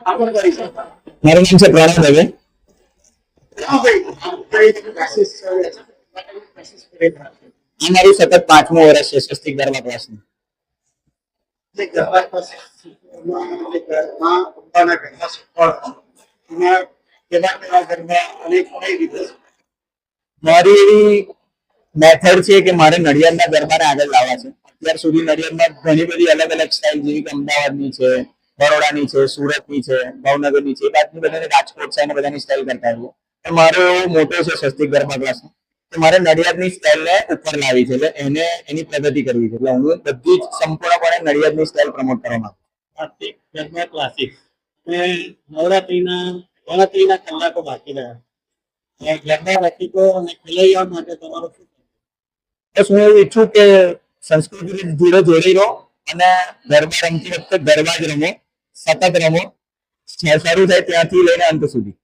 આપણ કરી શકો. મારું નામ છે પ્રણવ દવે. હા ભાઈ, આપણે ક્લાસીસ ચાલે છે. ક્લાસીસ કરી રહ્યા છે. આ મારું સતત 5મું વર્ષ છે સ્વસ્તિક ગરબા ક્લાસનું. જે ગરબા ક્લાસીસ જે ઘરમાં પોતાના ઘરમાં શીખવાડો એમાં કેવા કેવા ગરબા અને કઈ રીતે મારી એવી મેથડ છે કે મારે નડિયાદના ગરબાને આગળ લાવવા છે. અત્યાર સુધી નડિયાદમાં ઘણી બધી અલગ અલગ સ્ટાઇલ જેવી કે અમદાવાદની છે, બરોડાની છે, સુરતની છે, ભાવનગરની છે, એ બાજુની બધાને રાજકોટ છે અને બધાની સ્ટાઇલ કરતા હોઈએ. મારો એવો મોટો છે સ્વસ્તિક ગરબા ક્લાસ કે મારે નડિયાદની સ્ટાઇલને ઉપર લાવી છે, એટલે એને એની પ્રગતિ કરવી છે. એટલે હું બધી જ સંપૂર્ણપણે નડિયાદની સ્ટાઇલ પ્રમોટ કરવા માંગુ છું. ગરબા ક્લાસીસ નવરાત્રીના કલાકો બાકી રહ્યા. ગરબા રસિકો અને ખેલૈયાઓ માટે તમારો શું? બસ હું એવું ઈચ્છું કે સંસ્કૃતિ જોડે જોડી રહો અને ગરબા રમતી વખતે ગરબા જ રમો, સતત રમો, શરૂ થાય ત્યાંથી લઈને અંત સુધી.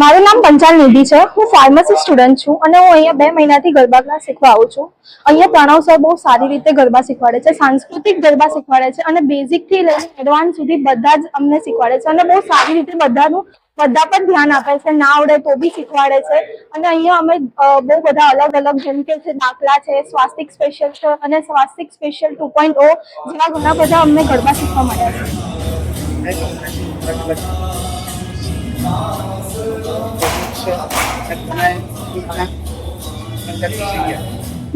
મારું નામ પંચાલ નિધિ છે. હું ફાર્મસી સ્ટુડન્ટ છું અને હું અહીંયા 2 મહિનાથી ગરબા ક્લાસ શીખવા આવું છું. અહીંયા પ્રણવ સર બહુ સારી રીતે ગરબા શીખવાડે છે, સાંસ્કૃતિક ગરબા શીખવાડે છે અને બેઝિક થી લઈને એડવાન્સ સુધી બધા જ અમને શીખવાડે છે અને બહુ સારી રીતે બધા પર ધ્યાન આપે છે. ના આવડે તો બી શીખવાડે છે અને અહીંયા અમે બહુ બધા અલગ અલગ જેમ કે છે દાખલા છે, સ્વાસ્તિક સ્પેશિયલ છે અને સ્વાસ્તિક સ્પેશિયલ 2.0 જેવા ઘણા બધા અમને ગરબા શીખવા મળ્યા છે.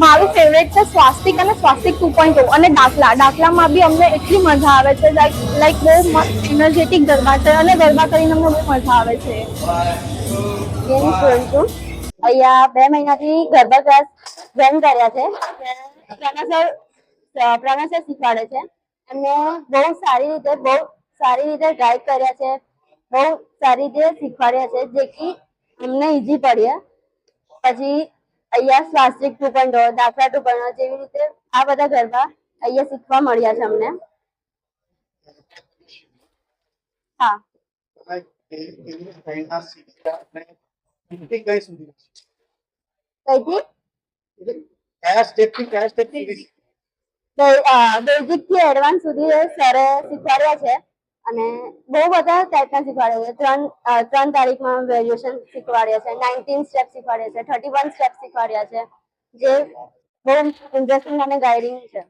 મારું ફેવરેટ છે સ્વાસ્તિક અને સ્વાસ્તિક 2.0 અને દાખલામાં બી અમને એટલી મજા આવે છે. લાઈક બહુ મસ્ત એનર્જેટિક ગરબા છે અને ગરબા કરીને અમને બહુ મજા આવે છે. અહીંયા 2 મહિનાથી ગરબા ક્લાસ જોઈન કર્યા છે. પ્રણવ સર શીખવાડે છે અને બહુ સારી રીતે ગાઈડ કર્યા છે, બહુ સારી રીતે શીખવાડ્યા છે જેથી અમને ઈઝી પડે. પછી અહીંયા સ્વાસ્તિક 2.0, દાખલા 2.0 જેવી રીતે આ બધા ગરબા અહીંયા શીખવા મળ્યા છે અમને. હા. બેઝિક થી એડવાન્સ સુધી સરે શીખવાડ્યા છે અને બહુ બધા ટાઈપના શીખવાડ્યા છે. 3 તારીખમાં વેરિએશન શીખવાડ્યા છે, 19 સ્ટેપ શીખવાડ્યા છે, 31 સ્ટેપ શીખવાડ્યા છે, જે બહુ ઇન્ટરેસ્ટિંગ અને ગાઈડિંગ છે.